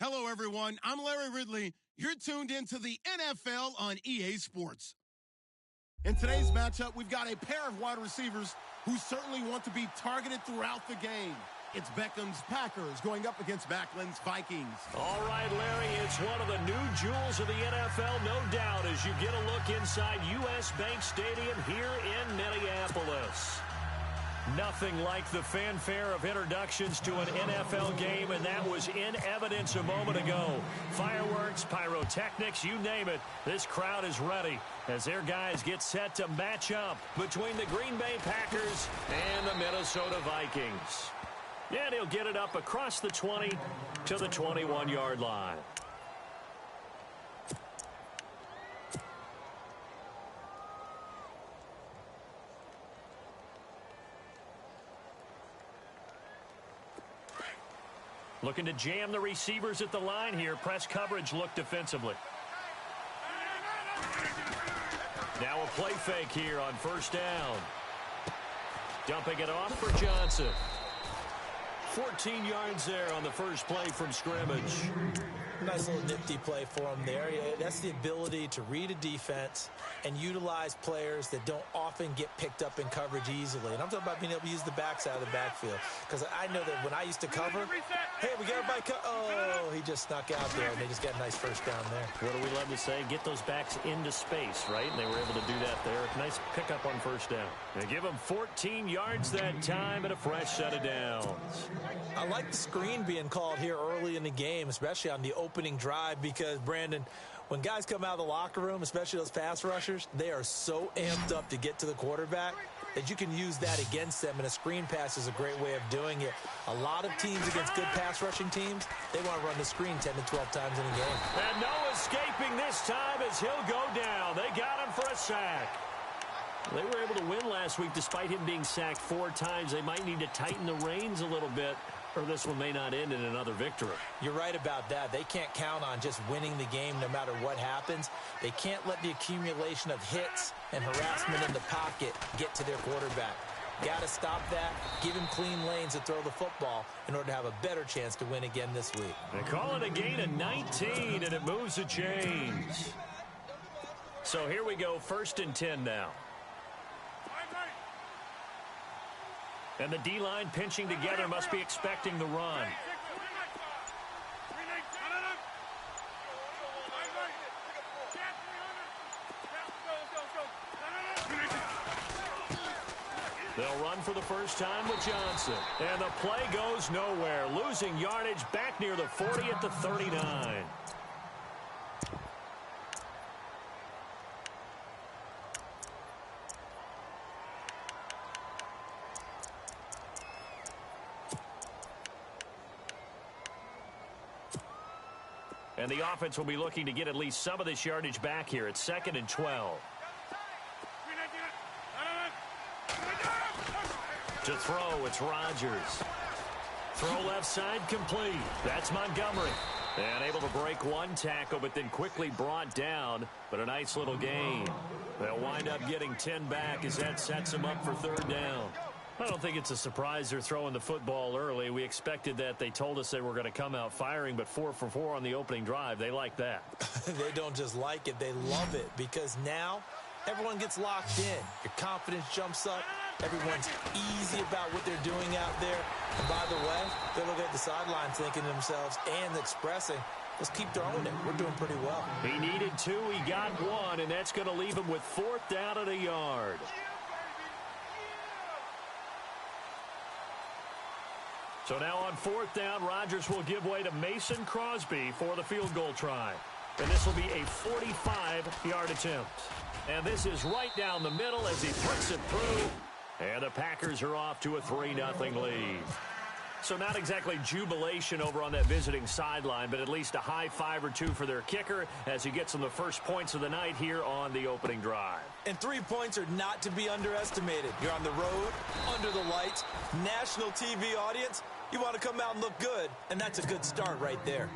Hello, everyone. I'm Larry Ridley. You're tuned into the NFL on EA Sports. In today's matchup, we've got a pair of wide receivers who certainly want to be targeted throughout the game. It's Beckham's Packers going up against Macklin's Vikings. All right, Larry, it's one of the new jewels of the NFL, no doubt, as you get a look inside U.S. Bank Stadium here in Minneapolis. Nothing like the fanfare of introductions to an NFL game, and that was in evidence a moment ago. Fireworks, pyrotechnics, you name it. This crowd is ready as their guys get set to match up between the Green Bay Packers and the Minnesota Vikings. And he'll get it up across the 20 to the 21-yard line. Looking to jam the receivers at the line here. Press coverage look defensively. Now a play fake here on first down. Dumping it off for Johnson. 14 yards there on the first play from scrimmage. Nice little nifty play for him there. That's the ability to read a defense and utilize players that don't often get picked up in coverage easily. And I'm talking about being able to use the backside of the backfield. Because I know that when I used to cover, hey, we got everybody oh, he just snuck out there, and they just got a nice first down there. What do we love to say? Get those backs into space, right? And they were able to do that there. Nice pickup on first down. They give him 14 yards that time and a fresh set of downs. I like the screen being called here early in the game, especially on the opening drive, because, Brandon, when guys come out of the locker room, especially those pass rushers, they are so amped up to get to the quarterback that you can use that against them, and a screen pass is a great way of doing it. A lot of teams against good pass rushing teams, they want to run the screen 10 to 12 times in a game. And no escaping this time as he'll go down. They got him for a sack. They were able to win last week despite him being sacked 4 times. They might need to tighten the reins a little bit, or this one may not end in another victory. You're right about that. They can't count on just winning the game no matter what happens. They can't let the accumulation of hits and harassment in the pocket get to their quarterback. Got to stop that, give him clean lanes to throw the football in order to have a better chance to win again this week. They call it a gain of 19, and it moves the chains. So here we go, 1st and 10 now. And the D-line pinching together must be expecting the run. They'll run for the first time with Johnson. And the play goes nowhere. Losing yardage back near the 40 at the 39. And the offense will be looking to get at least some of this yardage back here. It's 2nd and 12. To throw, it's Rodgers. Throw left side complete. That's Montgomery. And able to break one tackle, but then quickly brought down. But a nice little gain. They'll wind up getting 10 back as that sets them up for 3rd down. I don't think it's a surprise they're throwing the football early. We expected that. They told us they were going to come out firing, but 4 for 4 on the opening drive. They like that. They don't just like it. They love it, because now everyone gets locked in. Your confidence jumps up. Everyone's easy about what they're doing out there. And by the way, they're looking at the sideline thinking to themselves and expressing, let's keep throwing it. We're doing pretty well. He needed 2. He got 1, and that's going to leave him with 4th down at a yard. So now on 4th down, Rodgers will give way to Mason Crosby for the field goal try. And this will be a 45-yard attempt. And this is right down the middle as he puts it through. And the Packers are off to a 3-0 lead. So not exactly jubilation over on that visiting sideline, but at least a high 5 or 2 for their kicker as he gets them the first points of the night here on the opening drive. And 3 points are not to be underestimated. You're on the road, under the lights, national TV audience. You want to come out and look good, and that's a good start right there.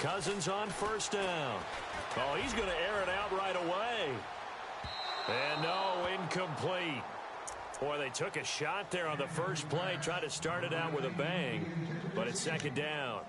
Cousins on first down. Oh, he's going to air it out right away. And no, incomplete. Boy, they took a shot there on the first play, tried to start it out with a bang, but it's second down.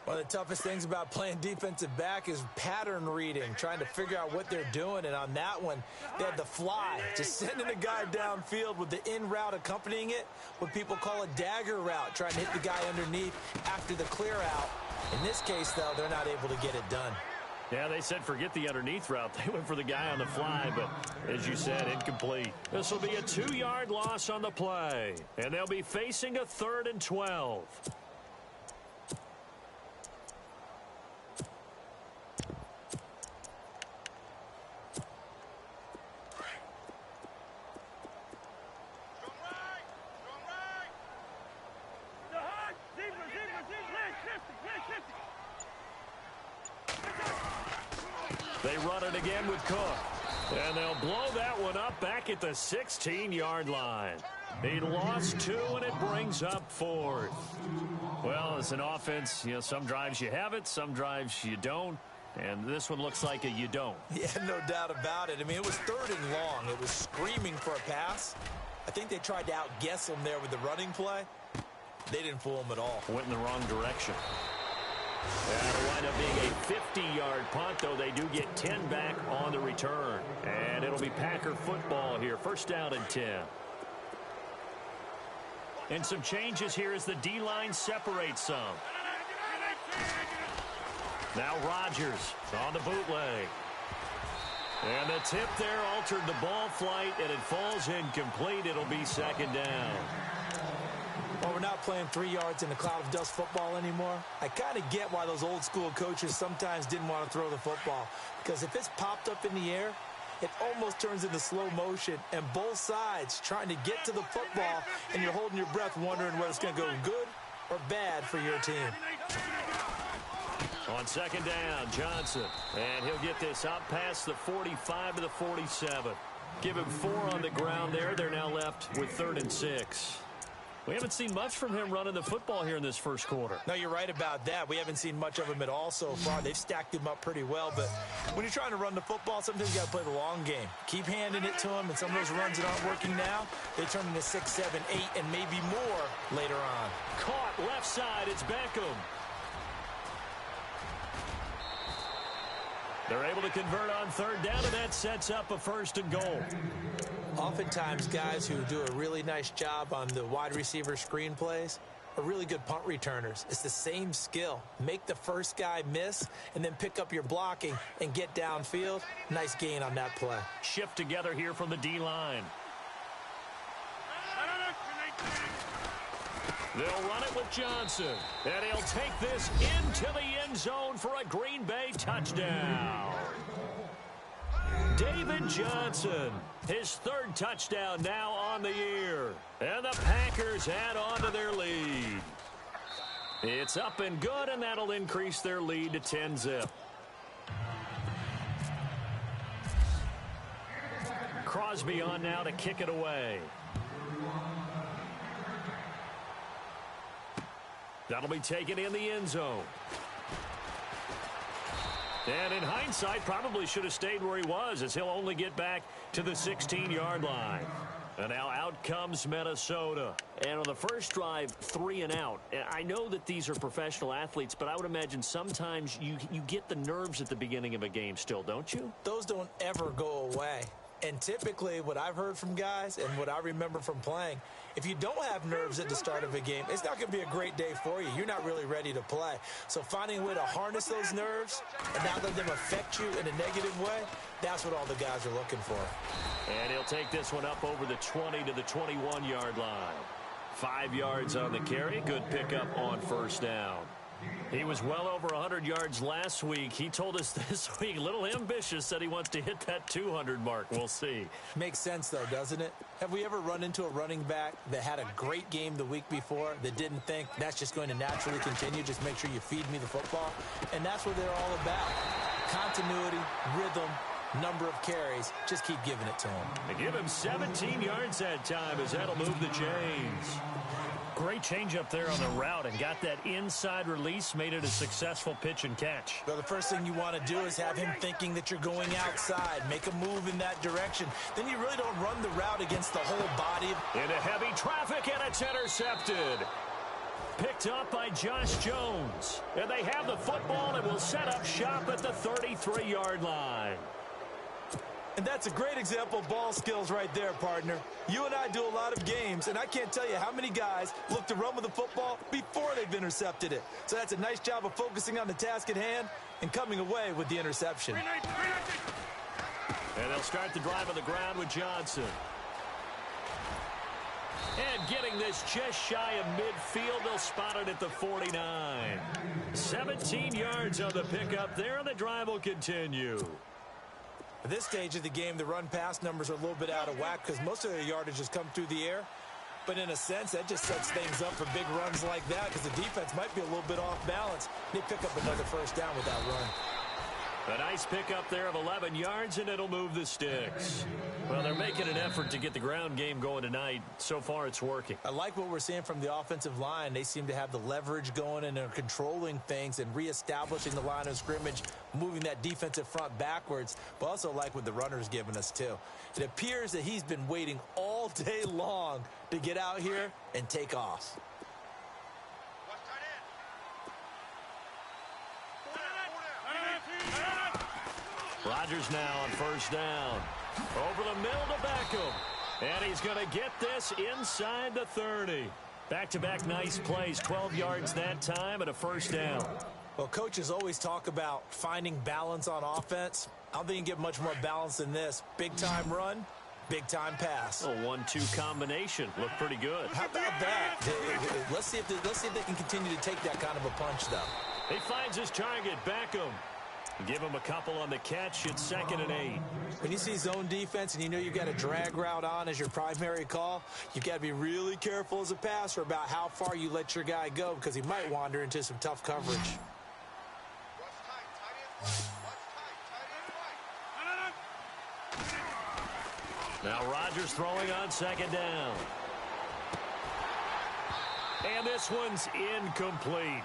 One of the toughest things about playing defensive back is pattern reading, trying to figure out what they're doing. And on that one, they had the fly, just sending a guy downfield with the in route accompanying it, what people call a dagger route, trying to hit the guy underneath after the clear out. In this case, though, they're not able to get it done. Yeah, they said forget the underneath route. They went for the guy on the fly, but as you said, incomplete. This will be a 2-yard loss on the play, and they'll be facing a 3rd and 12. They run it again with Cook. And they'll blow that one up back at the 16-yard line. He lost 2, and it brings up 4th. Well, as an offense, you know, some drives you have it, some drives you don't. And this one looks like a you don't. Yeah, no doubt about it. I mean, it was 3rd and long. It was screaming for a pass. I think they tried to outguess him there with the running play. They didn't fool him at all. Went in the wrong direction. That'll wind up being a 50-yard punt, though they do get 10 back on the return. And it'll be Packer football here. First down and 10. And some changes here as the D-line separates some. Now Rodgers on the bootleg. And the tip there altered the ball flight, and it falls incomplete. It'll be second down. Well, we're not playing 3 yards in a cloud of dust football anymore. I kind of get why those old school coaches sometimes didn't want to throw the football. Because if it's popped up in the air, it almost turns into slow motion. And both sides trying to get to the football, and you're holding your breath wondering whether it's going to go good or bad for your team. On second down, Johnson. And he'll get this out past the 45 to the 47. Give him 4 on the ground there. They're now left with 3rd and 6. We haven't seen much from him running the football here in this first quarter. No, you're right about that. We haven't seen much of him at all so far. They've stacked him up pretty well, but when you're trying to run the football, sometimes you got to play the long game. Keep handing it to him, and some of those runs that aren't working now, they turn into 6, 7, 8, and maybe more later on. Caught left side, it's Beckham. They're able to convert on 3rd down, and that sets up a 1st and goal. Oftentimes, guys who do a really nice job on the wide receiver screen plays are really good punt returners. It's the same skill. Make the first guy miss, and then pick up your blocking and get downfield. Nice gain on that play. Shift together here from the D-line. They'll run it with Johnson, and he'll take this into the end zone for a Green Bay touchdown. David Johnson, his 3rd touchdown now on the year. And the Packers add on to their lead. It's up and good, and that'll increase their lead to 10-zip. Crosby on now to kick it away. That'll be taken in the end zone. And in hindsight, probably should have stayed where he was, as he'll only get back to the 16-yard line. And now out comes Minnesota. And on the first drive, 3 and out. I know that these are professional athletes, but I would imagine sometimes you get the nerves at the beginning of a game still, don't you? Those don't ever go away. And typically, what I've heard from guys and what I remember from playing, if you don't have nerves at the start of a game, it's not going to be a great day for you. You're not really ready to play. So finding a way to harness those nerves and not let them affect you in a negative way, that's what all the guys are looking for. And he'll take this one up over the 20 to the 21-yard line. 5 yards on the carry. Good pickup on first down. He was well over 100 yards last week. He told us this week, a little ambitious, said he wants to hit that 200 mark. We'll see. Makes sense, though, doesn't it? Have we ever run into a running back that had a great game the week before that didn't think that's just going to naturally continue? Just make sure you feed me the football. And that's what they're all about. Continuity, rhythm, number of carries. Just keep giving it to him. They give him 17 yards that time as that'll move the chains. Great changeup there on the route and got that inside release, made it a successful pitch and catch. Well, the first thing you want to do is have him thinking that you're going outside, make a move in that direction. Then you really don't run the route against the whole body. Into heavy traffic, and it's intercepted. Picked up by Josh Jones. And they have the football and will set up shop at the 33-yard line. And that's a great example of ball skills right there, partner. You and I do a lot of games, and I can't tell you how many guys look to run with the football before they've intercepted it. So that's a nice job of focusing on the task at hand and coming away with the interception. And they'll start the drive on the ground with Johnson. And getting this just shy of midfield, they'll spot it at the 49. 17 yards on the pickup there, and the drive will continue. At this stage of the game, the run-pass numbers are a little bit out of whack because most of their yardage has come through the air. But in a sense, that just sets things up for big runs like that because the defense might be a little bit off balance. They pick up another first down with that run. A nice pickup there of 11 yards, and it'll move the sticks. Well, they're making an effort to get the ground game going tonight. So far, it's working. I like what we're seeing from the offensive line. They seem to have the leverage going and are controlling things and reestablishing the line of scrimmage, moving that defensive front backwards, but also like what the runner's giving us, too. It appears that he's been waiting all day long to get out here and take off. Rodgers now on first down. Over the middle to Beckham. And he's going to get this inside the 30. Back-to-back nice plays. 12 yards that time and a first down. Well, coaches always talk about finding balance on offense. I don't think you can get much more balance than this. Big-time run, big-time pass. A 1-2 combination. Looked pretty good. How about that? Let's see if they can continue to take that kind of a punch, though. He finds his target, Beckham. Give him a couple on the catch. It's 2nd and 8. When you see zone defense and you know you've got a drag route on as your primary call, you've got to be really careful as a passer about how far you let your guy go because he might wander into some tough coverage. Now Rodgers throwing on 2nd down. And this one's incomplete.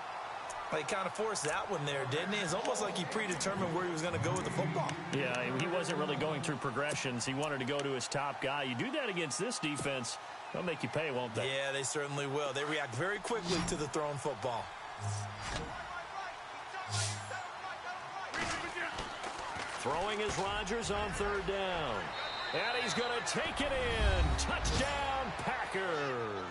He kind of forced that one there, didn't he? It's almost like he predetermined where he was going to go with the football. Yeah, he wasn't really going through progressions. He wanted to go to his top guy. You do that against this defense, they'll make you pay, won't they? Yeah, they certainly will. They react very quickly to the thrown football. Throwing is Rodgers on 3rd down. And he's going to take it in. Touchdown, Packers.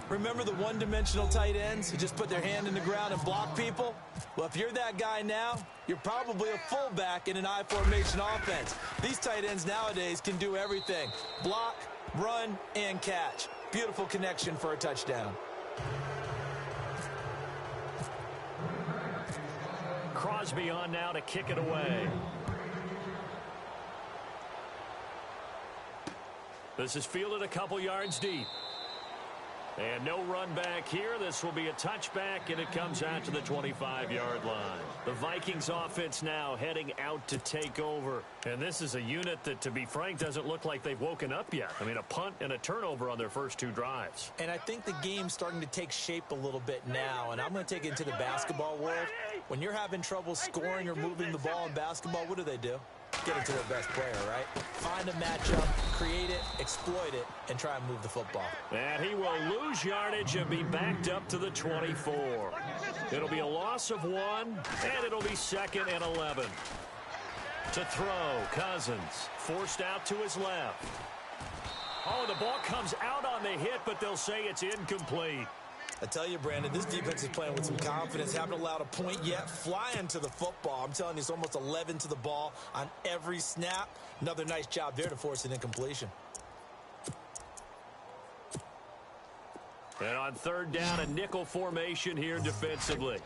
Remember the one-dimensional tight ends who just put their hand in the ground and block people? Well, if you're that guy now, you're probably a fullback in an I-formation offense. These tight ends nowadays can do everything. Block, run, and catch. Beautiful connection for a touchdown. Crosby on now to kick it away. This is fielded a couple yards deep. And no run back here. This will be a touchback, and it comes out to the 25-yard line. The Vikings offense now heading out to take over. And this is a unit that, to be frank, doesn't look like they've woken up yet. I mean, a punt and a turnover on their first 2 drives. And I think the game's starting to take shape a little bit now, and I'm going to take it into the basketball world. When you're having trouble scoring or moving the ball in basketball, what do? Get it to their best player, right? Find a matchup, create it, exploit it, and try and move the football. And he will lose yardage and be backed up to the 24. It'll be a loss of 1, and it'll be 2nd and 11. To throw, Cousins forced out to his left. Oh, the ball comes out on the hit, but they'll say it's incomplete. I tell you, Brandon, this defense is playing with some confidence. Haven't allowed a point yet. Flying to the football. I'm telling you, it's almost 11 to the ball on every snap. Another nice job there to force an incompletion. And on 3rd down, a nickel formation here defensively.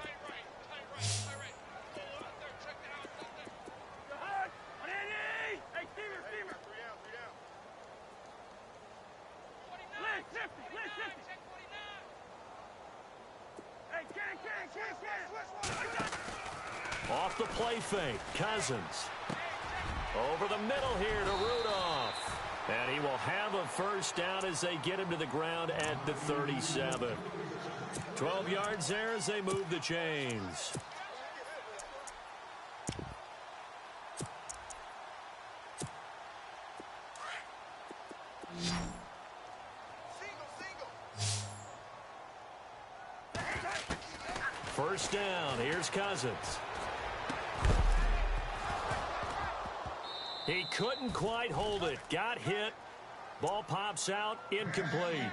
Off the play fake, Cousins. Over the middle here to Rudolph. And he will have a first down as they get him to the ground at the 37. 12 yards there as they move the chains. First down. Here's Cousins. He couldn't quite hold it. Got hit. Ball pops out. Incomplete.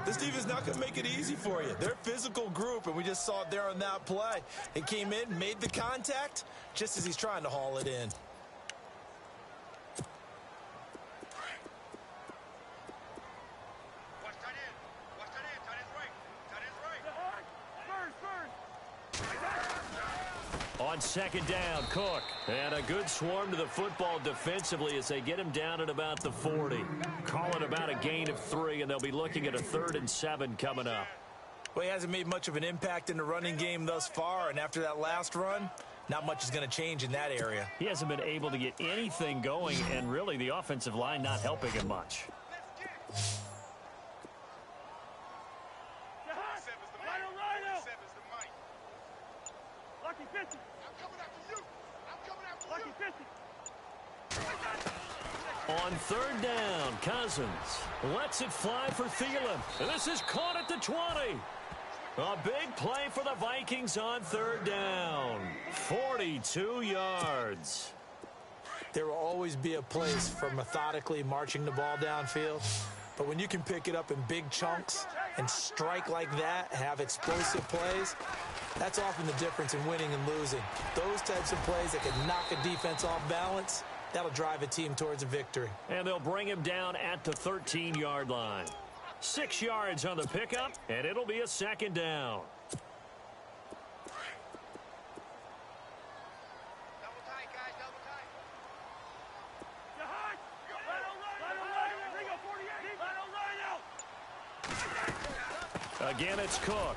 This defense not going to make it easy for you. They're a physical group, and we just saw it there on that play. He came in, made the contact, just as he's trying to haul it in. On second down, Cook. And a good swarm to the football defensively as they get him down at about the 40. Call it about a gain of 3, and they'll be looking at a 3rd and 7 coming up. Well, he hasn't made much of an impact in the running game thus far, and after that last run, not much is going to change in that area. He hasn't been able to get anything going, and really the offensive line not helping him much. On third down, Cousins lets it fly for Thielen. This is caught at the 20. A big play for the Vikings on third down. 42 yards. There will always be a place for methodically marching the ball downfield. But when you can pick it up in big chunks and strike like that, have explosive plays, that's often the difference in winning and losing. Those types of plays that can knock a defense off balance, that'll drive a team towards a victory. And they'll bring him down at the 13-yard line. 6 yards on the pickup, and it'll be a second down. Again, it's Cook.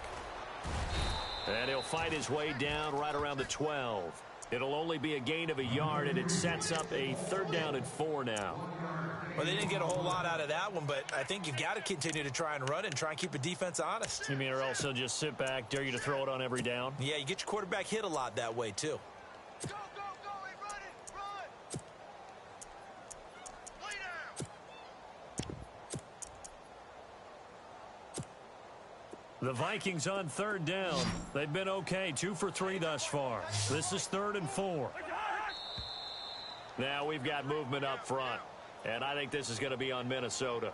And he'll fight his way down right around the 12. It'll only be a gain of a yard, and it sets up a 3rd down and 4 now. Well, they didn't get a whole lot out of that one, but I think you've got to continue to try and run it and try and keep the defense honest. You mean, or else they'll just sit back, dare you to throw it on every down? Yeah, you get your quarterback hit a lot that way, too. Go, go, go, hey, run it, run! Lay down! The Vikings on third down. They've been okay, 2 for 3 thus far. This is 3rd and 4. Now we've got movement up front, and I think this is going to be on Minnesota.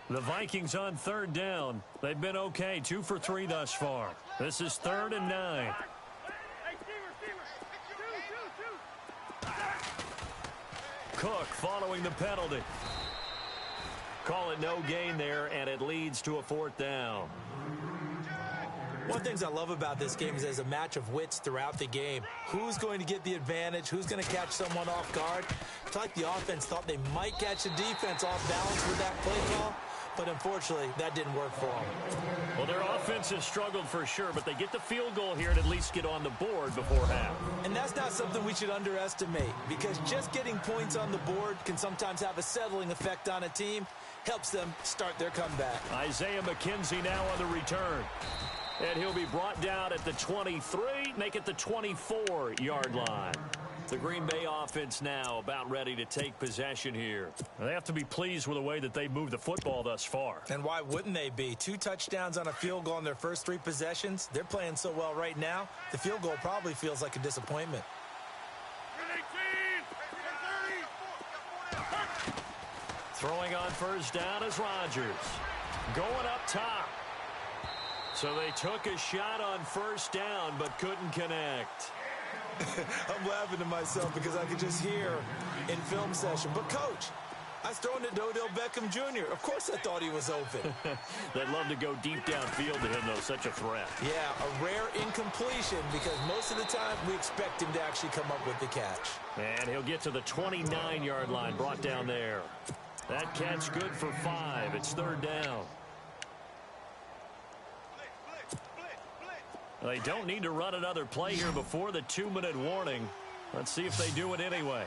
The Vikings on third down. They've been okay, 2 for 3 thus far. This is 3rd and 9. Cook following the penalty. Call it no gain there, and it leads to a 4th down. One of the things I love about this game is there's a match of wits throughout the game. Who's going to get the advantage? Who's going to catch someone off guard? It's like the offense thought they might catch the defense off balance with that play call, but unfortunately, that didn't work for them. Well, their offense has struggled for sure, but they get the field goal here and at least get on the board before half. And that's not something we should underestimate, because just getting points on the board can sometimes have a settling effect on a team, helps them start their comeback. Isaiah McKenzie now on the return. And he'll be brought down at the 23, make it the 24-yard line. The Green Bay offense now about ready to take possession here. They have to be pleased with the way that they moved the football thus far. And why wouldn't they be? 2 touchdowns on a field goal in their first 3 possessions. They're playing so well right now, the field goal probably feels like a disappointment. Throwing on first down is Rodgers. Going up top. So they took a shot on first down but couldn't connect. I'm laughing to myself because I could just hear in film session. But, Coach, I was throwing to Odell Beckham Jr. Of course I thought he was open. They'd love to go deep downfield to him, though. Such a threat. Yeah, a rare incompletion because most of the time we expect him to actually come up with the catch. And he'll get to the 29-yard line, brought down there. That catch good for 5. It's 3rd down. They don't need to run another play here before the 2-minute warning. Let's see if they do it anyway.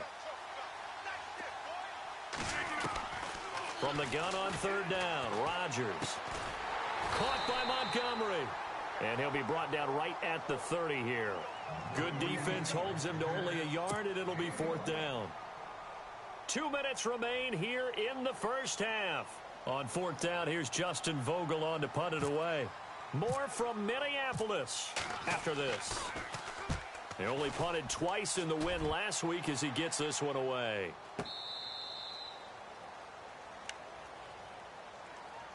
From the gun on third down, Rodgers. Caught by Montgomery. And he'll be brought down right at the 30 here. Good defense holds him to only a yard, and it'll be fourth down. 2 minutes remain here in the first half. On fourth down, here's Justin Vogel on to punt it away. More from Minneapolis after this. They only punted twice in the win last week as he gets this one away.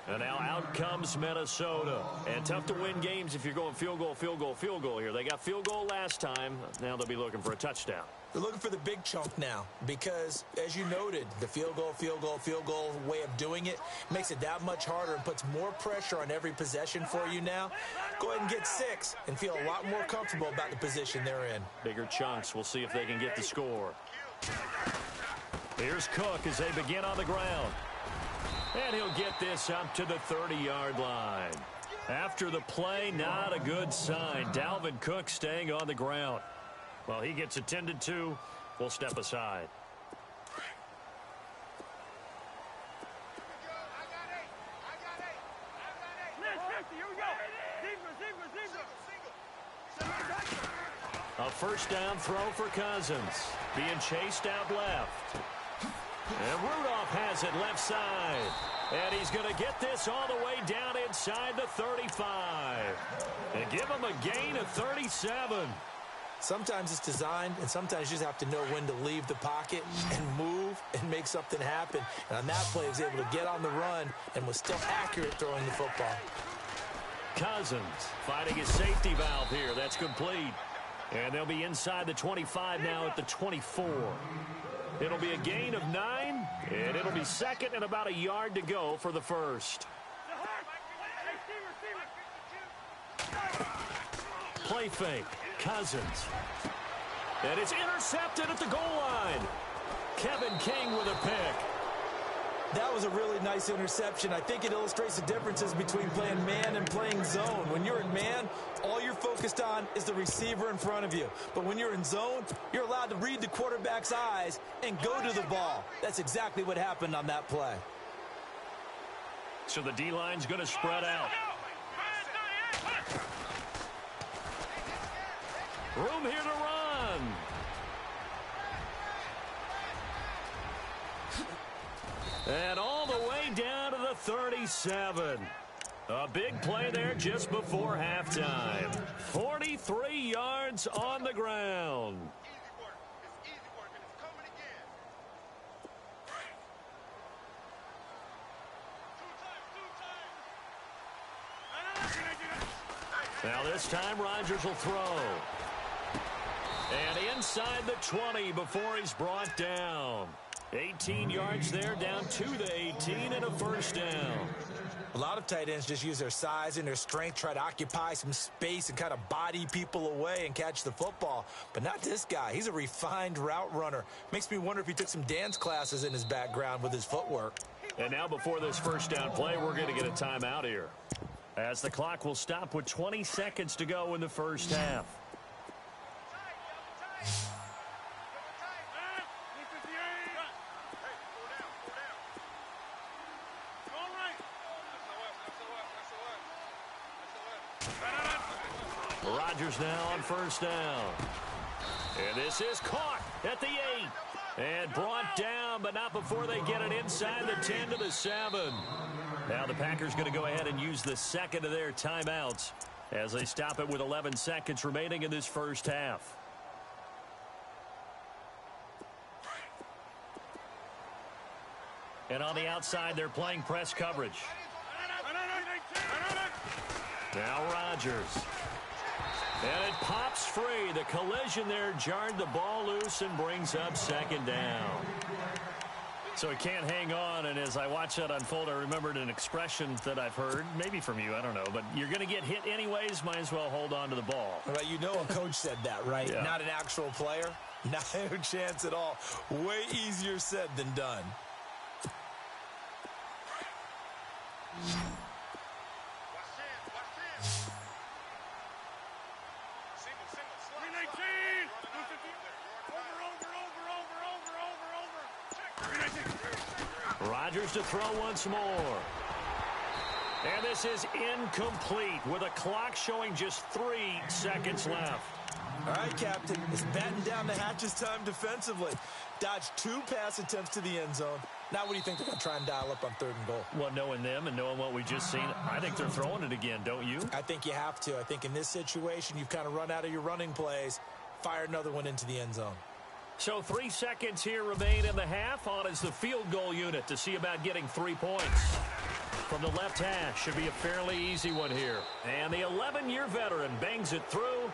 And now out comes Minnesota. And tough to win games if you're going field goal, field goal, field goal here. They got field goal last time. Now they'll be looking for a touchdown. They're looking for the big chunk now because, as you noted, the field goal way of doing it makes it that much harder and puts more pressure on every possession for you now. Go ahead and get 6 and feel a lot more comfortable about the position they're in. Bigger chunks. We'll see if they can get the score. Here's Cook as they begin on the ground. And he'll get this up to the 30-yard line. After the play, not a good sign. Dalvin Cook staying on the ground. Well, he gets attended to. We'll step aside. A first down throw for Cousins. Being chased out left. And Rudolph has it left side. And he's going to get this all the way down inside the 35. And give him a gain of 37. Sometimes it's designed, and sometimes you just have to know when to leave the pocket and move and make something happen. And on that play, he was able to get on the run and was still accurate throwing the football. Cousins finding his safety valve here. That's complete. And they'll be inside the 25 now at the 24. It'll be a gain of 9, and it'll be second and about a yard to go for the first. Play fake. Cousins. And it's intercepted at the goal line. Kevin King with a pick. That was a really nice interception. I think it illustrates the differences between playing man and playing zone. When you're in man, all you're focused on is the receiver in front of you. But when you're in zone, you're allowed to read the quarterback's eyes and go to the ball. That's exactly what happened on that play. So the D-line's going to spread out. Room here to run. And all the way down to the 37. A big play there just before halftime. 43 yards on the ground. Easy work, and it's coming again. Now this time Rodgers will throw. And inside the 20 before he's brought down. 18 yards there, down to the 18 and a first down. A lot of tight ends just use their size and their strength, try to occupy some space and kind of body people away and catch the football. But not this guy. He's a refined route runner. Makes me wonder if he took some dance classes in his background with his footwork. And now before this first down play, we're going to get a timeout here, as the clock will stop with 20 seconds to go in the first half. Rodgers now on first down. And this is caught at the 8. And brought down, but not before they get it inside the 10 to the 7. Now the Packers going to go ahead and use the second of their timeouts as they stop it with 11 seconds remaining in this first half. And on the outside, they're playing press coverage. Now Rodgers. And it pops free. The collision there jarred the ball loose and brings up second down. So he can't hang on, and as I watch that unfold, I remembered an expression that I've heard, maybe from you, I don't know, but you're going to get hit anyways, might as well hold on to the ball. Well, you know a coach said that, right? Yeah. Not an actual player. Not a chance at all. Way easier said than done. Rodgers to throw once more. And this is incomplete with a clock showing just 3 seconds left. All right, Captain. It's batten down the hatches time defensively. Dodged 2 pass attempts to the end zone. Now what do you think they're going to try and dial up on 3rd and goal? Well, knowing them and knowing what we just seen, I think they're throwing it again, don't you? I think you have to. I think in this situation, you've kind of run out of your running plays. Fire another one into the end zone. So 3 seconds here remain in the half. On is the field goal unit to see about getting 3 points. From the left hash, should be a fairly easy one here. And the 11-year veteran bangs it through.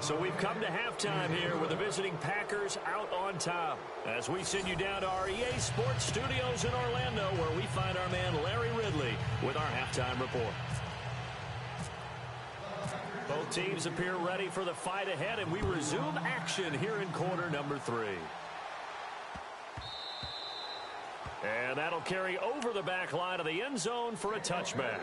So we've come to halftime here with the visiting Packers out on top. As we send you down to our EA Sports Studios in Orlando, where we find our man Larry Ridley with our halftime report. Both teams appear ready for the fight ahead, and we resume action here in quarter number 3. And that'll carry over the back line of the end zone for a touchback.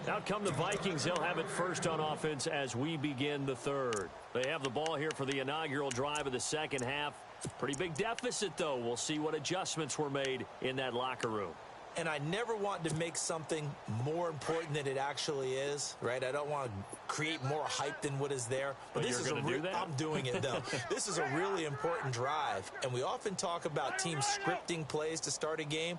Out come the Vikings. They'll have it first on offense as we begin the 3rd. They have the ball here for the inaugural drive of the 2nd half. Pretty big deficit, though. We'll see what adjustments were made in that locker room. And I never want to make something more important than it actually is, right? I don't want to create more hype than what is there. But this is do that? I'm doing it, though. This is a really important drive. And we often talk about teams scripting plays to start a game.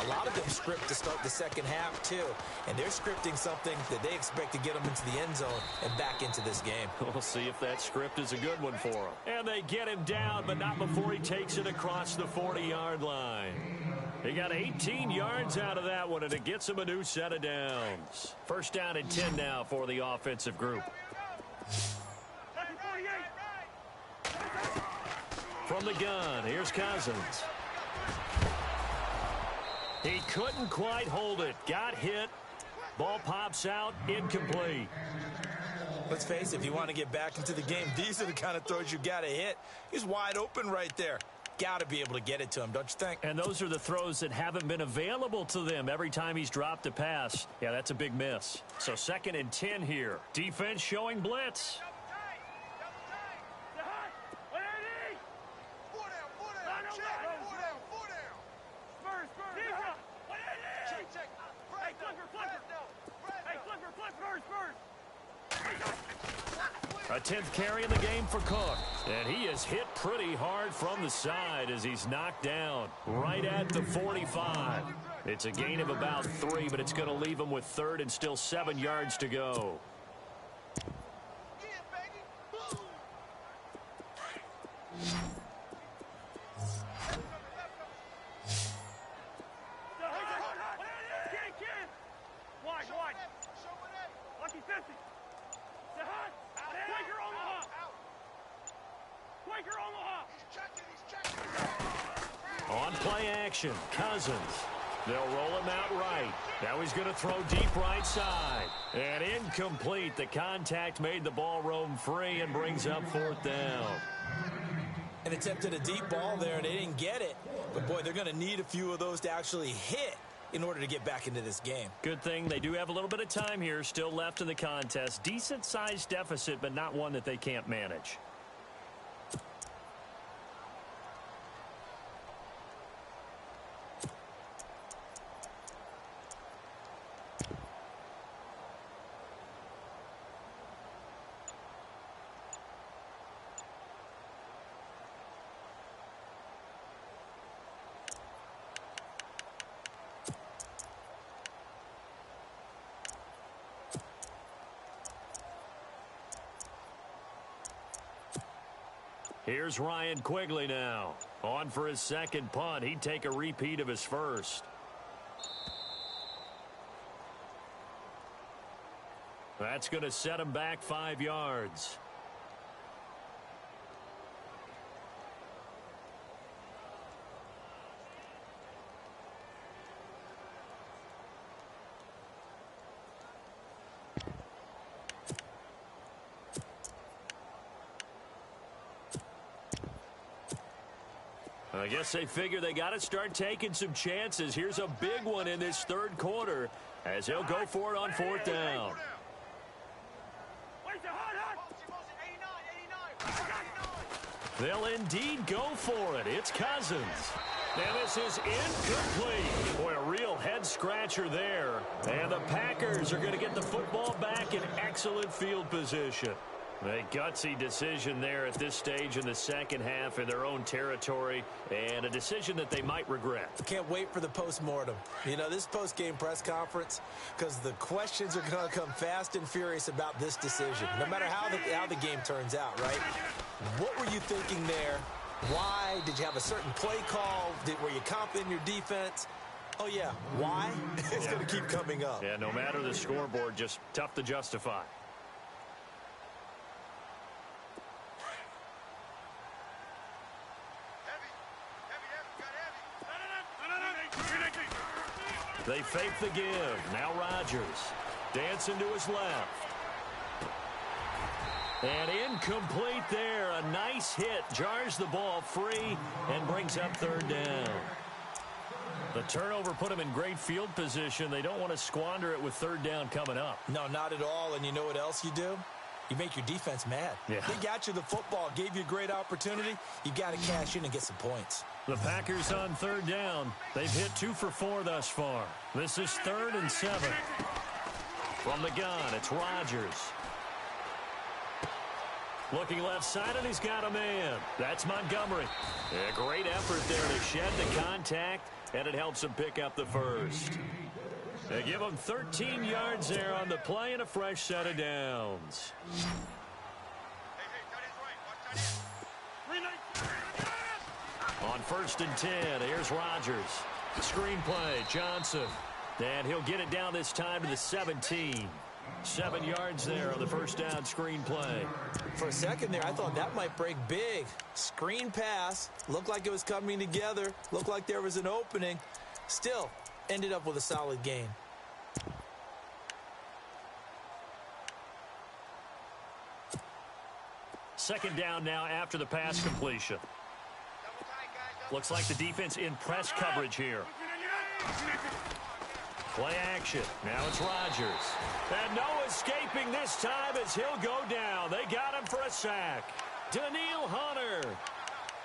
A lot of them script to start the 2nd half, too. And they're scripting something that they expect to get them into the end zone and back into this game. We'll see if that script is a good one for them. And they get him down, but not before he takes it across the 40-yard line. He got 18 yards out of that one, and it gets him a new set of downs. First down and 10 now for the offensive group. From the gun, here's Cousins. He couldn't quite hold it. Got hit. Ball pops out. Incomplete. Let's face it, if you want to get back into the game, these are the kind of throws you got to hit. He's wide open right there. Got to be able to get it to him, don't you think? And those are the throws that haven't been available to them every time he's dropped a pass. Yeah, that's a big miss. So 2nd and 10 here. Defense showing blitz. A 10th carry in the game for Cook. And he is hit pretty hard from the side as he's knocked down right at the 45. It's a gain of about 3, but it's going to leave him with 3rd and still 7 yards to go. On play action, Cousins. They'll roll him out right. Now he's going to throw deep right side. And incomplete. The contact made the ball roam free and brings up 4th down. And attempted a deep ball there, and they didn't get it. But, boy, they're going to need a few of those to actually hit in order to get back into this game. Good thing they do have a little bit of time here still left in the contest. Decent-sized deficit, but not one that they can't manage. Here's Ryan Quigley now. On for his 2nd punt. He'd take a repeat of his first. That's going to set him back 5 yards. I guess they figure they got to start taking some chances. Here's a big one in this 3rd quarter as he'll go for it on 4th down. They'll indeed go for it. It's Cousins. And this is incomplete. Boy, a real head-scratcher there. And the Packers are going to get the football back in excellent field position. A gutsy decision there at this stage in the second half in their own territory, and a decision that they might regret. Can't wait for the post-mortem. You know, this post-game press conference, because the questions are going to come fast and furious about this decision, no matter how the game turns out, right? What were you thinking there? Why? Did you have a certain play call? Were you confident in your defense? Oh, yeah. Why? It's going to keep coming up. Yeah, no matter the scoreboard, just tough to justify. They fake the give. Now Rodgers. Dancing to his left. And incomplete there. A nice hit. Jars the ball free and brings up third down. The turnover put them in great field position. They don't want to squander it with third down coming up. No, not at all. And you know what else you do? You make your defense mad. Yeah. They got you the football, gave you a great opportunity. You got to cash in and get some points. The Packers on third down. They've hit 2 for 4 thus far. This is 3rd and 7. From the gun, it's Rodgers. Looking left side, and he's got a man. That's Montgomery. A great effort there to shed the contact, and it helps him pick up the first. They give him 13 yards there on the play and a fresh set of downs. On 1st and 10, here's Rodgers. Screenplay, Johnson. And he'll get it down this time to the 17. 7 yards there on the first down screenplay. For a second there, I thought that might break big. Screen pass. Looked like it was coming together. Looked like there was an opening. Still, ended up with a solid gain. Second down now after the pass completion. Looks like the defense in press coverage here. Play action. Now it's Rodgers. And no escaping this time as he'll go down. They got him for a sack. Daniil Hunter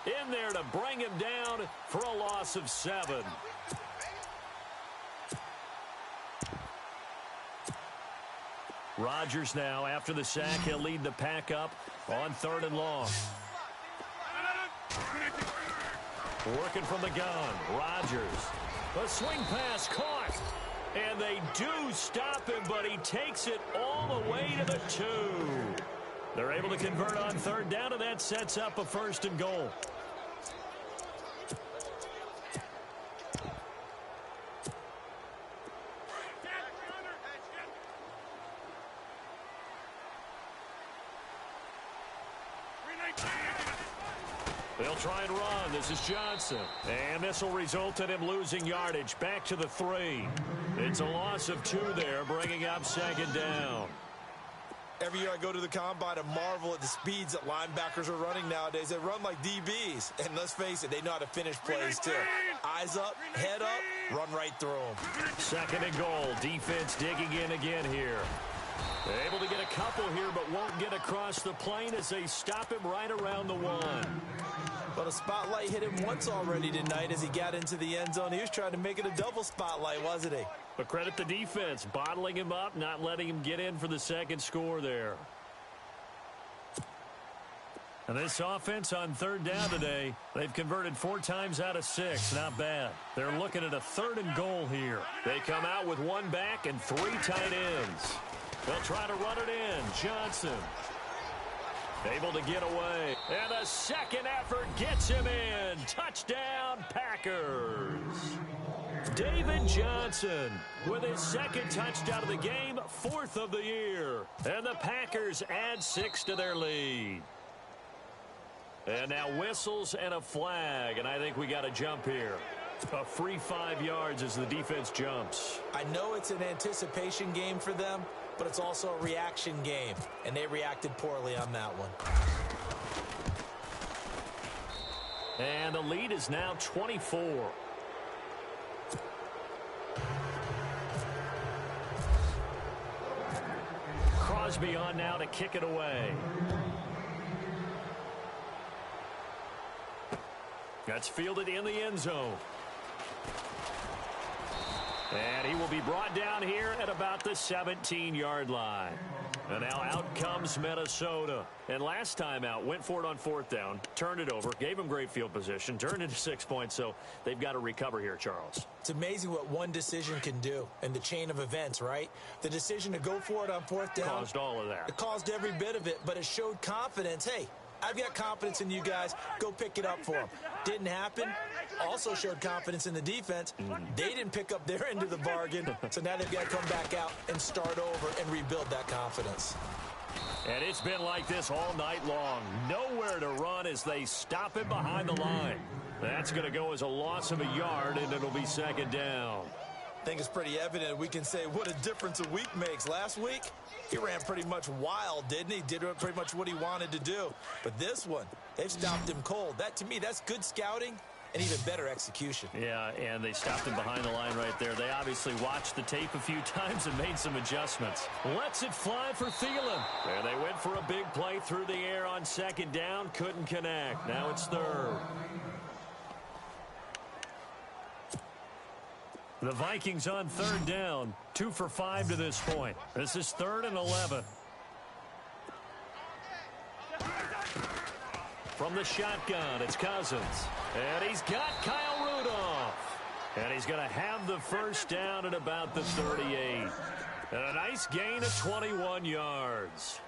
in there to bring him down for a loss of 7. Rodgers now, after the sack, he'll lead the pack up on 3rd and long. Working from the gun, Rodgers. A swing pass caught. And they do stop him, but he takes it all the way to the 2. They're able to convert on 3rd down, and that sets up a 1st and goal. They'll try and run. This is Johnson. And this will result in him losing yardage. Back to the 3. It's a loss of 2 there, bringing up 2nd down. Every year I go to the combine and marvel at the speeds that linebackers are running nowadays. They run like DBs. And let's face it, they know how to finish plays too. Eyes up, head up, run right through them. 2nd and goal. Defense digging in again here. Able to get a couple here, but won't get across the plane as they stop him right around the 1. But a spotlight hit him once already tonight as he got into the end zone. He was trying to make it a double spotlight, wasn't he? But credit the defense, bottling him up, not letting him get in for the 2nd score there. And this offense on 3rd down today, they've converted 4 times out of 6. Not bad. They're looking at a 3rd and goal here. They come out with 1 back and 3 tight ends. They'll try to run it in. Johnson able to get away. And a second effort gets him in. Touchdown, Packers. David Johnson with his 2nd touchdown of the game, 4th of the year. And the Packers add 6 to their lead. And now whistles and a flag. And I think we got a jump here. A free 5 yards as the defense jumps. I know it's an anticipation game for them, but it's also a reaction game, and they reacted poorly on that one. And the lead is now 24. Crosby on now to kick it away. That's fielded in the end zone. And he will be brought down here at about the 17-yard line. And now out comes Minnesota. And last time out, went for it on 4th down, turned it over, gave him great field position, turned into 6 points, so they've got to recover here, Charles. It's amazing what one decision can do in the chain of events, right? The decision to go for it on 4th down. Caused all of that. It caused every bit of it, but it showed confidence. Hey, I've got confidence in you guys. Go pick it up for them. Didn't happen. Also showed confidence in the defense. They didn't pick up their end of the bargain, so now they've got to come back out and start over and rebuild that confidence. And it's been like this all night long. Nowhere to run as they stop him behind the line. That's going to go as a loss of a yard, and it'll be 2nd down. I think it's pretty evident we can say what a difference a week makes. Last week, he ran pretty much wild, didn't he? Did pretty much what he wanted to do. But this one, they've stopped him cold. That, to me, that's good scouting and even better execution. Yeah, and they stopped him behind the line right there. They obviously watched the tape a few times and made some adjustments. Lets it fly for Thielen. There they went for a big play through the air on 2nd down. Couldn't connect. Now it's 3rd. The Vikings on 3rd down, 2 for 5 to this point. This is 3rd and 11. From the shotgun, it's Cousins. And he's got Kyle Rudolph. And he's going to have the 1st down at about the 38. And a nice gain of 21 yards.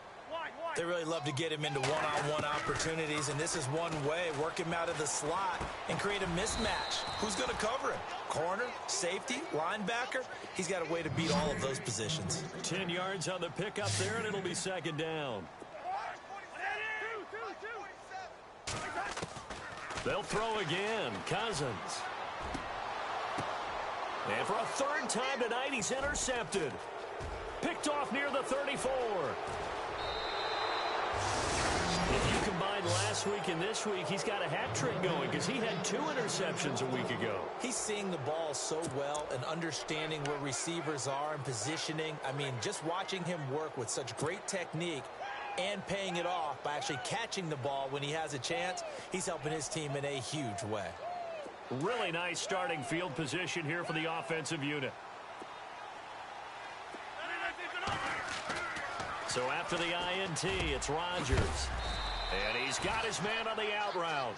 They really love to get him into one-on-one opportunities, and this is one way. Work him out of the slot and create a mismatch. Who's going to cover him? Corner, safety, linebacker? He's got a way to beat all of those positions. 10 yards on the pickup there, and it'll be 2nd down. They'll throw again. Cousins. And for a 3rd time tonight, he's intercepted. Picked off near the 34. If you combine last week and this week, he's got a hat trick going because he had 2 interceptions a week ago. He's seeing the ball so well and understanding where receivers are and positioning. I mean, just watching him work with such great technique and paying it off by actually catching the ball when he has a chance, he's helping his team in a huge way. Really nice starting field position here for the offensive unit. So after the INT, it's Rodgers. And he's got his man on the out route.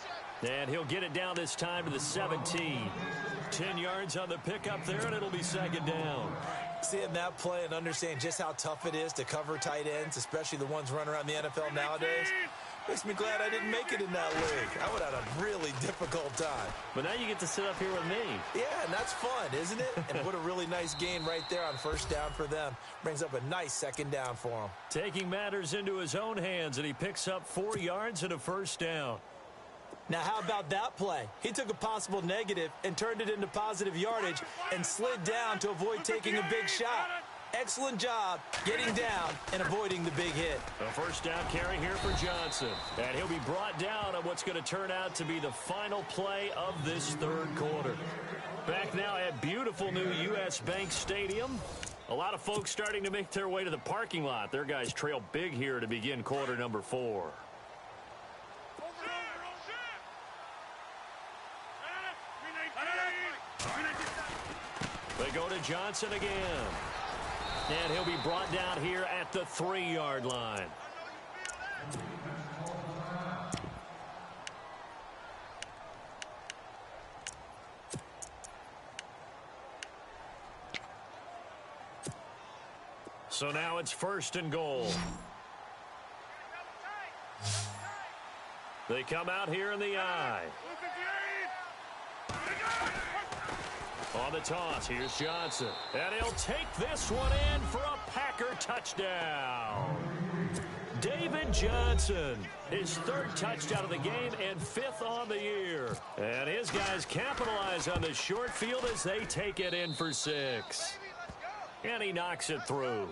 And he'll get it down this time to the 17. 10 yards on the pickup there, and it'll be 2nd down. Seeing that play and understanding just how tough it is to cover tight ends, especially the ones running around the NFL nowadays, makes me glad I didn't make it in that league. I would have had a really difficult time. But now you get to sit up here with me. Yeah, and that's fun, isn't it? And what a really nice gain right there on 1st down for them. Brings up a nice 2nd down for him. Taking matters into his own hands, and he picks up 4 yards and a 1st down. Now, how about that play? He took a possible negative and turned it into positive yardage and slid down to avoid taking a big shot. Excellent job getting down and avoiding the big hit. A 1st down carry here for Johnson. And he'll be brought down on what's going to turn out to be the final play of this 3rd quarter. Back now at beautiful new U.S. Bank Stadium. A lot of folks starting to make their way to the parking lot. Their guys trail big here to begin quarter number 4. They go to Johnson again. And he'll be brought down here at the 3-yard line. So now it's 1st and goal. They come out here in the I. On the toss, here's Johnson. And he'll take this one in for a Packer touchdown. David Johnson, his 3rd touchdown of the game and 5th on the year. And his guys capitalize on the short field as they take it in for 6. And he knocks it through.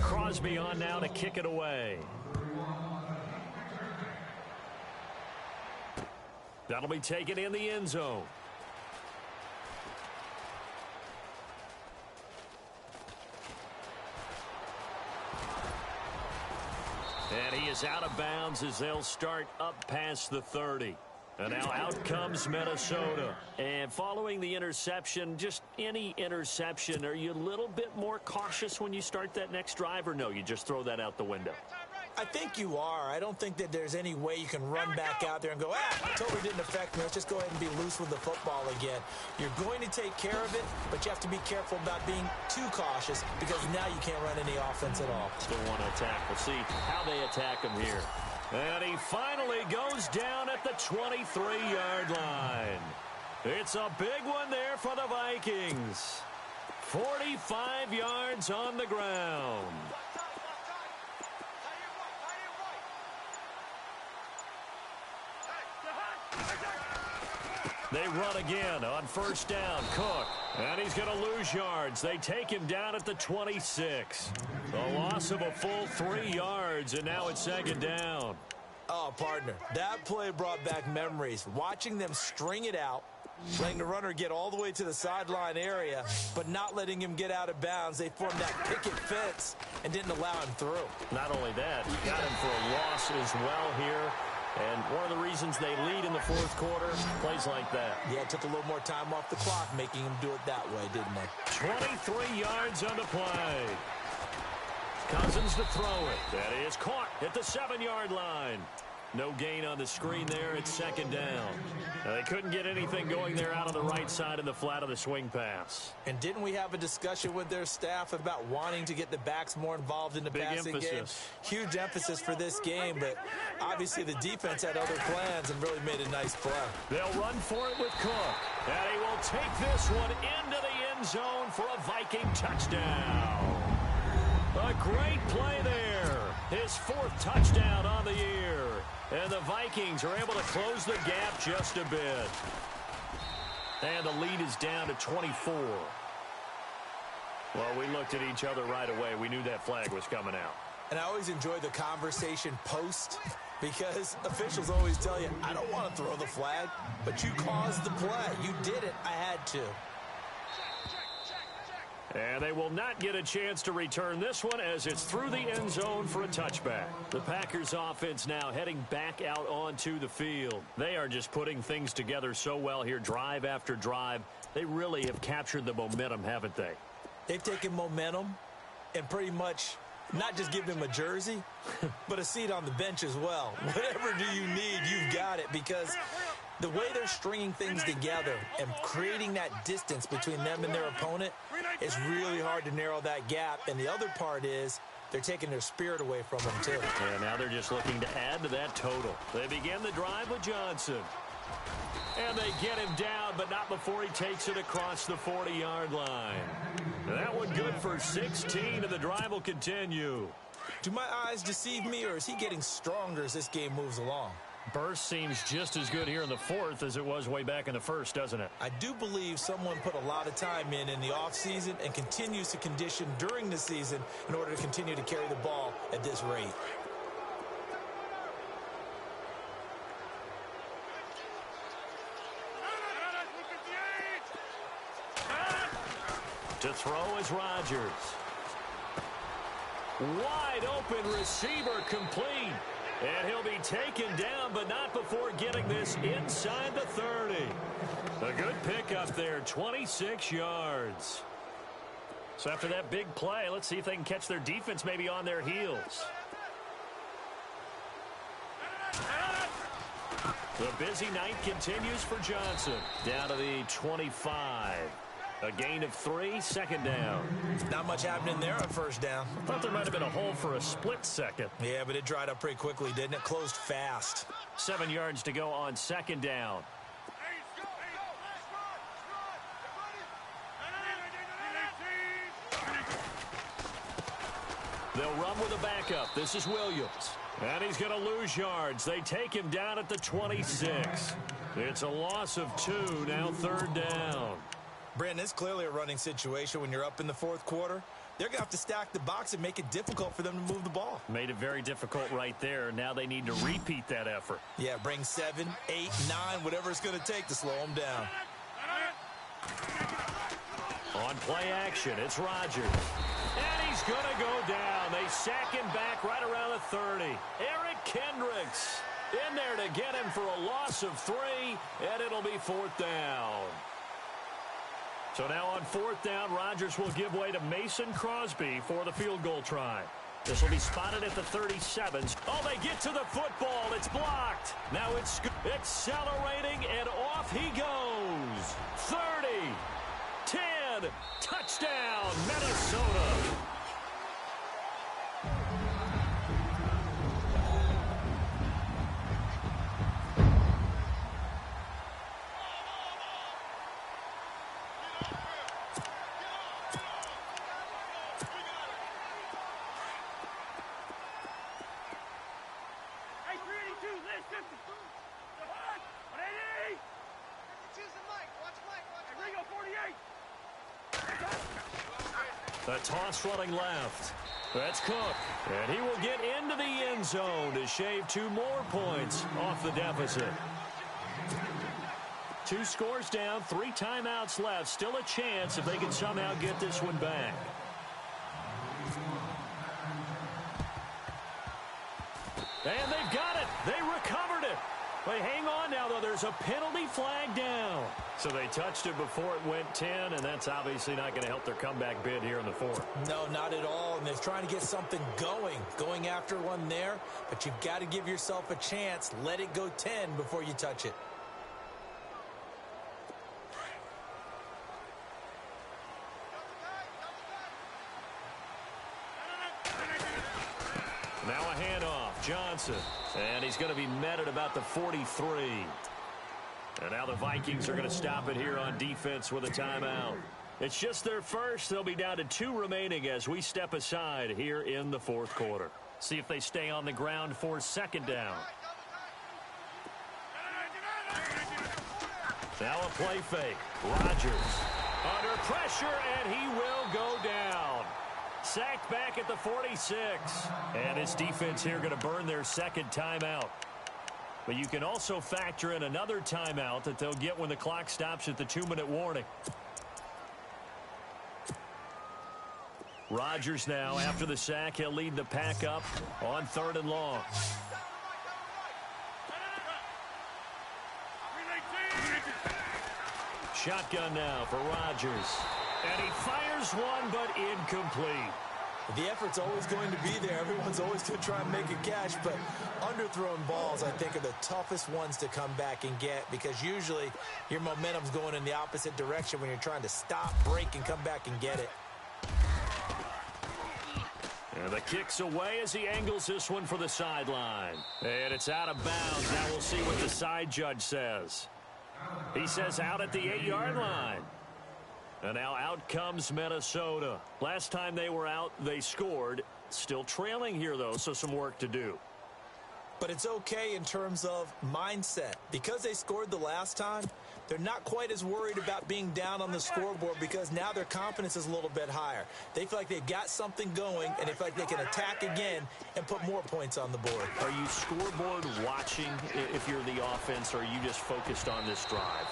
Crosby on now to kick it away. That'll be taken in the end zone. And he is out of bounds as they'll start up past the 30. And now out comes Minnesota. And following the interception, just any interception, are you a little bit more cautious when you start that next drive, or no, you just throw that out the window? I think you are. I don't think that there's any way you can run back out there and go, totally didn't affect me. Let's just go ahead and be loose with the football again. You're going to take care of it, but you have to be careful about being too cautious because now you can't run any offense at all. Still want to attack. We'll see how they attack him here. And he finally goes down at the 23-yard line. It's a big one there for the Vikings. 45 yards on the ground. They run again on first down. Cook. And he's going to lose yards. They take him down at the 26. A loss of a full 3 yards, and now it's second down. Oh, partner, that play brought back memories. Watching them string it out, letting the runner get all the way to the sideline area, but not letting him get out of bounds. They formed that picket fence and didn't allow him through. Not only that, he got him for a loss as well here. And one of the reasons they lead in the fourth quarter, plays like that. Yeah, it took a little more time off the clock, making him do it that way, didn't they? 23 yards on the play. Cousins to throw it. That is caught at the 7-yard line. No gain on the screen there. It's second down. They couldn't get anything going there out on the right side of the flat of the swing pass. And didn't we have a discussion with their staff about wanting to get the backs more involved in the passing game? Huge emphasis for this game, but obviously the defense had other plans and really made a nice play. They'll run for it with Cook. And he will take this one into the end zone for a Viking touchdown. A great play there. His 4th touchdown on the year. And the Vikings are able to close the gap just a bit. And the lead is down to 24. Well, we looked at each other right away. We knew that flag was coming out. And I always enjoy the conversation post because officials always tell you, I don't want to throw the flag, but you caused the play. You did it. I had to. And they will not get a chance to return this one as it's through the end zone for a touchback. The Packers offense now heading back out onto the field. They are just putting things together so well here, drive after drive. They really have captured the momentum, haven't they? They've taken momentum and pretty much not just give him a jersey, but a seat on the bench as well. Whatever do you need, you've got it, because the way they're stringing things together and creating that distance between them and their opponent is really hard to narrow that gap. And the other part is they're taking their spirit away from them, too. And now they're just looking to add to that total. They begin the drive with Johnson. And they get him down, but not before he takes it across the 40-yard line. That one good for 16, and the drive will continue. Do my eyes deceive me, or is he getting stronger as this game moves along? Burst seems just as good here in the 4th as it was way back in the 1st, doesn't it? I do believe someone put a lot of time in the offseason and continues to condition during the season in order to continue to carry the ball at this rate. To throw is Rodgers. Wide open receiver complete. And he'll be taken down, but not before getting this inside the 30. A good pickup there, 26 yards. So after that big play, let's see if they can catch their defense maybe on their heels. The busy night continues for Johnson. Down to the 25. A gain of 3, second down. Not much happening there on first down. Thought there might have been a hole for a split second. Yeah, but it dried up pretty quickly, didn't it? Closed fast. 7 yards to go on second down. They'll run with a backup. This is Williams. And he's going to lose yards. They take him down at the 26. It's a loss of 2, now third down. Brandon, it's clearly a running situation when you're up in the 4th quarter. They're going to have to stack the box and make it difficult for them to move the ball. Made it very difficult right there. Now they need to repeat that effort. Yeah, bring 7, 8, 9, whatever it's going to take to slow them down. On play action, it's Rodgers. And he's going to go down. They sack him back right around the 30. Eric Kendricks in there to get him for a loss of 3, and it'll be 4th down. So now on 4th down, Rodgers will give way to Mason Crosby for the field goal try. This will be spotted at the 37. Oh, they get to the football. It's blocked. Now it's accelerating, and off he goes. 30, 10, touchdown, Minnesota. The toss running left. That's Cook. And he will get into the end zone to shave 2 more points off the deficit. 2 scores down, 3 timeouts left. Still a chance if they can somehow get this one back. And they've got it. They recovered it. They hang on now, though. There's a penalty flag down. So they touched it before it went 10, and that's obviously not going to help their comeback bid here in the 4th. No, not at all. And they're trying to get something going after one there. But you've got to give yourself a chance. Let it go 10 before you touch it. Now a handoff. Johnson. And he's going to be met at about the 43. And now the Vikings are going to stop it here on defense with a timeout. It's just their first. They'll be down to 2 remaining as we step aside here in the 4th quarter. See if they stay on the ground for 2nd down. Now a play fake. Rodgers under pressure, and he will go down. Sacked back at the 46. And his defense here going to burn their 2nd timeout. But you can also factor in another timeout that they'll get when the clock stops at the 2-minute warning. Rodgers now, after the sack, he'll lead the pack up on 3rd and long. Shotgun now for Rodgers. And he fires one, but incomplete. The effort's always going to be there. Everyone's always going to try and make a catch, but underthrown balls, I think, are the toughest ones to come back and get because usually your momentum's going in the opposite direction when you're trying to stop, break, and come back and get it. And the kick's away as he angles this one for the sideline. And it's out of bounds. Now we'll see what the side judge says. He says out at the 8-yard line. And now out comes Minnesota. Last time they were out, they scored. Still trailing here, though, so some work to do. But it's okay in terms of mindset. Because they scored the last time, they're not quite as worried about being down on the scoreboard because now their confidence is a little bit higher. They feel like they've got something going, and they feel like they can attack again and put more points on the board. Are you scoreboard watching if you're the offense, or are you just focused on this drive?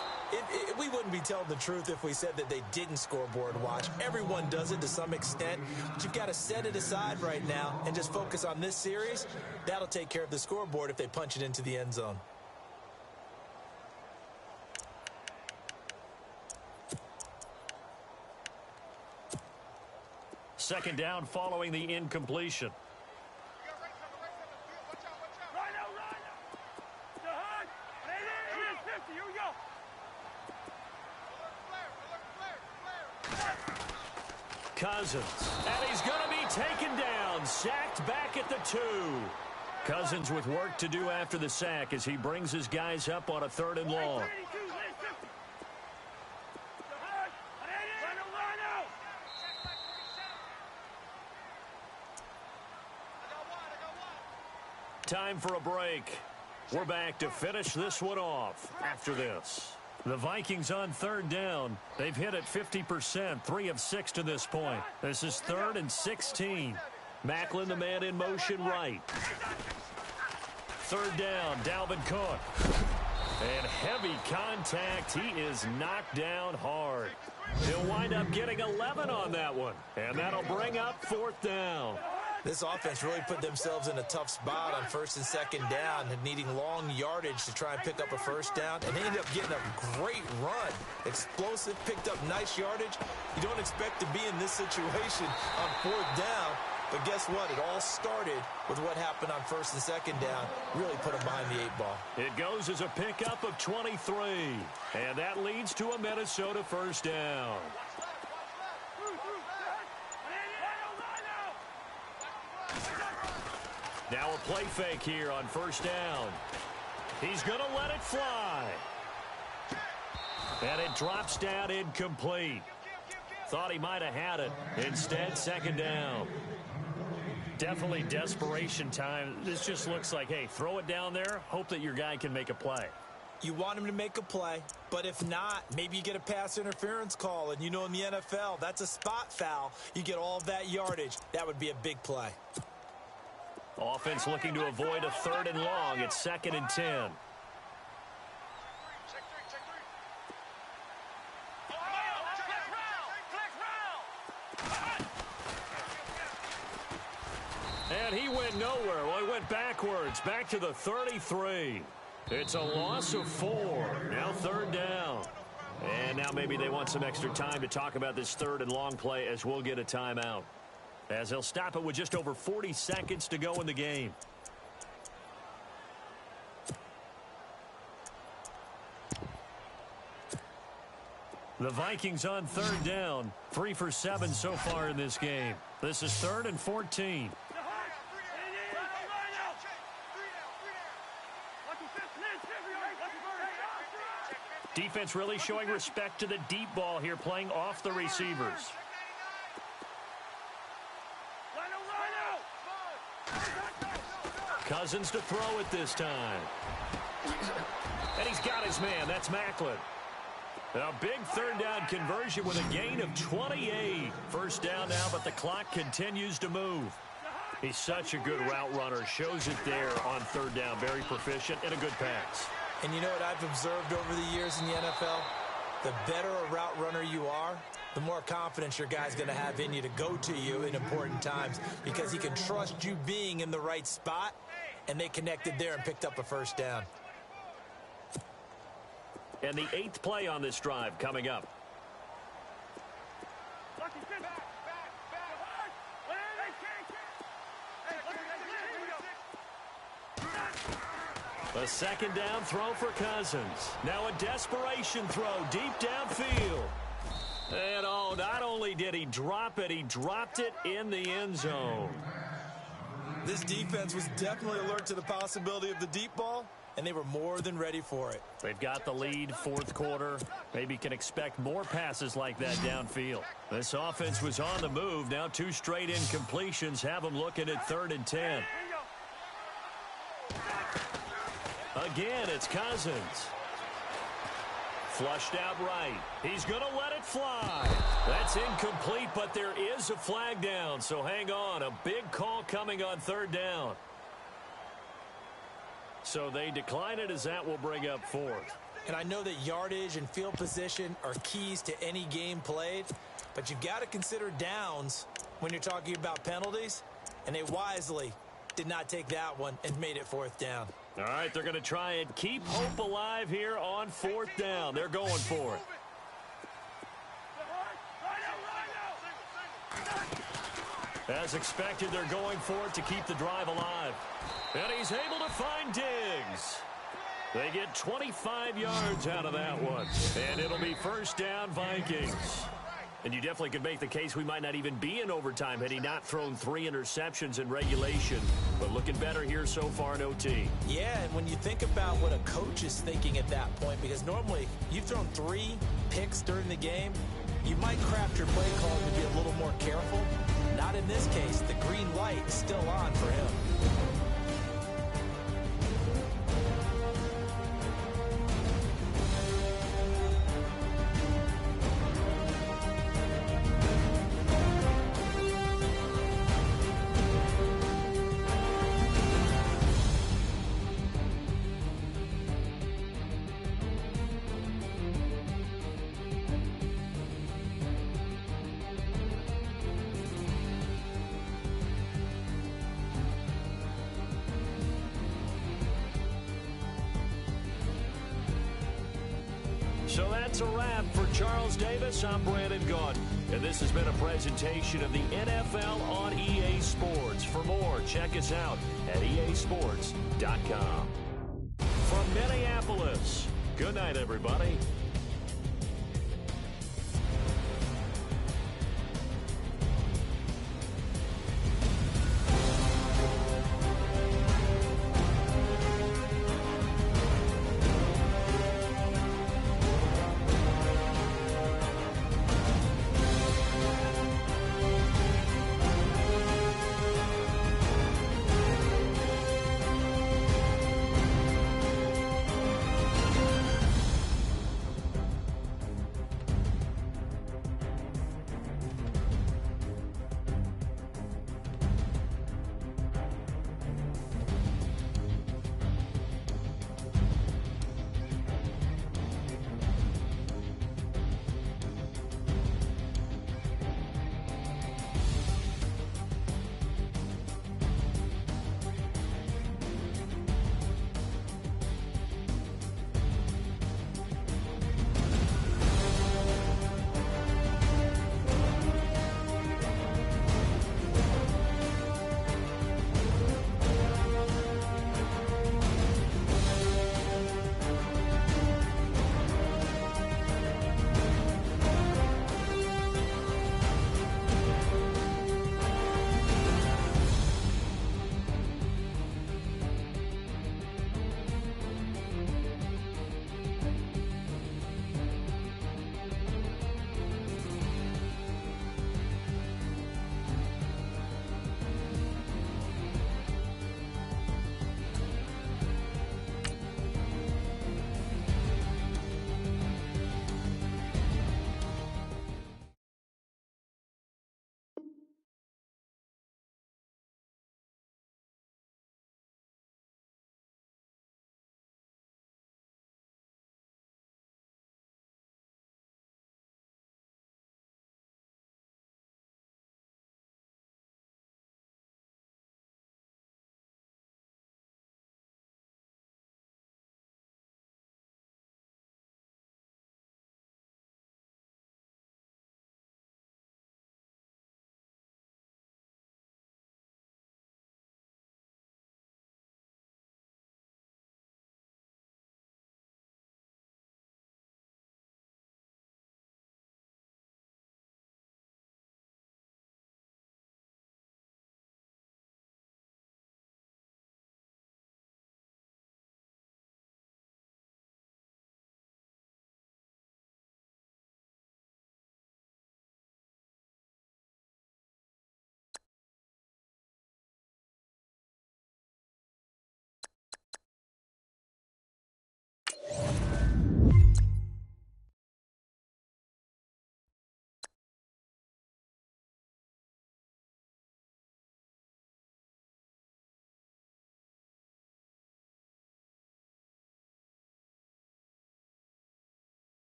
We wouldn't be telling the truth if we said that they didn't scoreboard watch. Everyone does it to some extent, but you've got to set it aside right now and just focus on this series. That'll take care of the scoreboard if they punch it into the end zone. Second down following the incompletion. Cousins, and he's going to be taken down, sacked back at the 2. Cousins with work to do after the sack as he brings his guys up on a 3rd and long. Time for a break. We're back to finish this one off after this. The Vikings on 3rd down. They've hit it 50%, 3 of 6 to this point. This is 3rd and 16. Macklin, the man in motion right. 3rd down, Dalvin Cook. And heavy contact. He is knocked down hard. He'll wind up getting 11 on that one. And that'll bring up 4th down. This offense really put themselves in a tough spot on first and second down and needing long yardage to try and pick up a first down, and they ended up getting a great run. Explosive, picked up nice yardage. You don't expect to be in this situation on fourth down, but guess what? It all started with what happened on first and second down. Really put them behind the 8 ball. It goes as a pickup of 23, and that leads to a Minnesota first down. Now a play fake here on first down. He's going to let it fly. And it drops down incomplete. Thought he might have had it. Instead, second down. Definitely desperation time. This just looks like, hey, throw it down there, hope that your guy can make a play. You want him to make a play, but if not, maybe you get a pass interference call. And you know in the NFL, that's a spot foul. You get all of that yardage. That would be a big play. Offense looking to avoid a third and long. It's 2nd and 10. And he went nowhere. Well, he went backwards, back to the 33. It's a loss of 4. Now 3rd down. And now maybe they want some extra time to talk about this 3rd and long play as we'll get a timeout. As they'll stop it with just over 40 seconds to go in the game. The Vikings on 3rd down. 3 for 7 so far in this game. This is 3rd and 14. Defense really showing respect to the deep ball here, playing off the receivers. Cousins to throw it this time. And he's got his man. That's Macklin. A big 3rd down conversion with a gain of 28. First down now, but the clock continues to move. He's such a good route runner. Shows it there on 3rd down. Very proficient and a good pass. And you know what I've observed over the years in the NFL? The better a route runner you are, the more confidence your guy's going to have in you to go to you in important times because he can trust you being in the right spot, and they connected there and picked up a first down. And the 8th play on this drive coming up. A 2nd down throw for Cousins. Now a desperation throw deep downfield. And oh, not only did he drop it, he dropped it in the end zone. This defense was definitely alert to the possibility of the deep ball, and they were more than ready for it. They've got the lead, 4th quarter. Maybe can expect more passes like that downfield. This offense was on the move. Now 2 straight incompletions have them looking at 3rd and 10. Again, it's Cousins. Flushed out right. He's going to let it fly. That's incomplete, but there is a flag down, so hang on. A big call coming on 3rd down. So they decline it as that will bring up 4th. And I know that yardage and field position are keys to any game played, but you've got to consider downs when you're talking about penalties, and they wisely did not take that one and made it 4th down. All right, they're going to try and keep hope alive here on 4th down. They're going for it. As expected, they're going for it to keep the drive alive. And he's able to find Diggs. They get 25 yards out of that one. And it'll be first down, Vikings. And you definitely could make the case we might not even be in overtime had he not thrown 3 interceptions in regulation. But looking better here so far in OT. Yeah, and when you think about what a coach is thinking at that point, because normally you've thrown 3 picks during the game, you might craft your play call to be a little more careful. Not in this case. The green light is still on for him. That's a wrap for Charles Davis. I'm Brandon Gaudin. And this has been a presentation of the NFL on EA Sports. For more, check us out at easports.com. From Minneapolis, good night, everybody.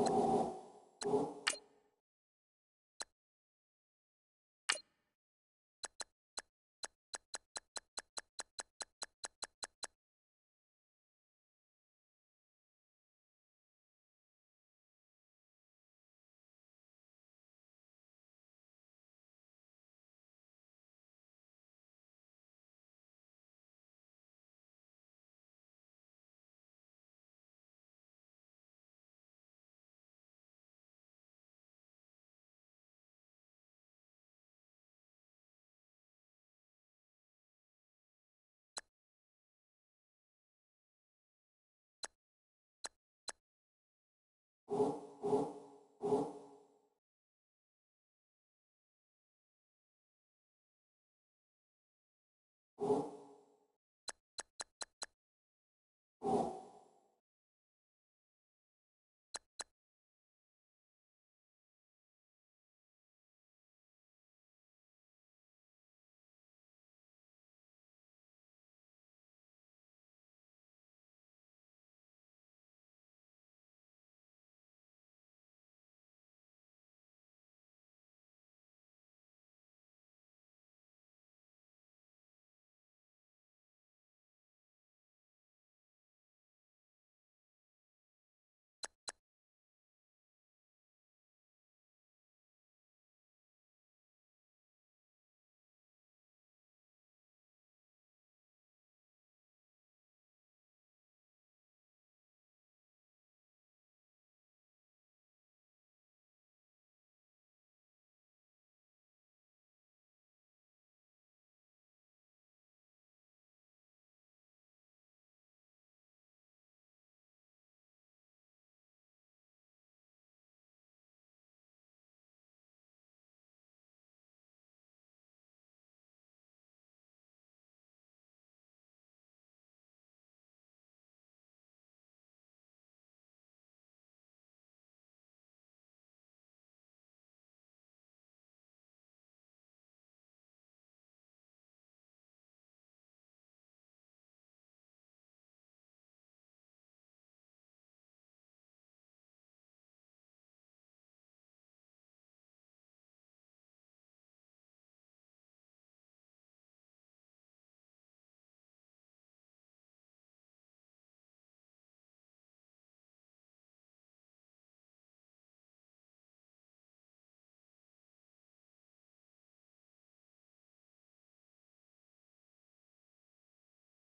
you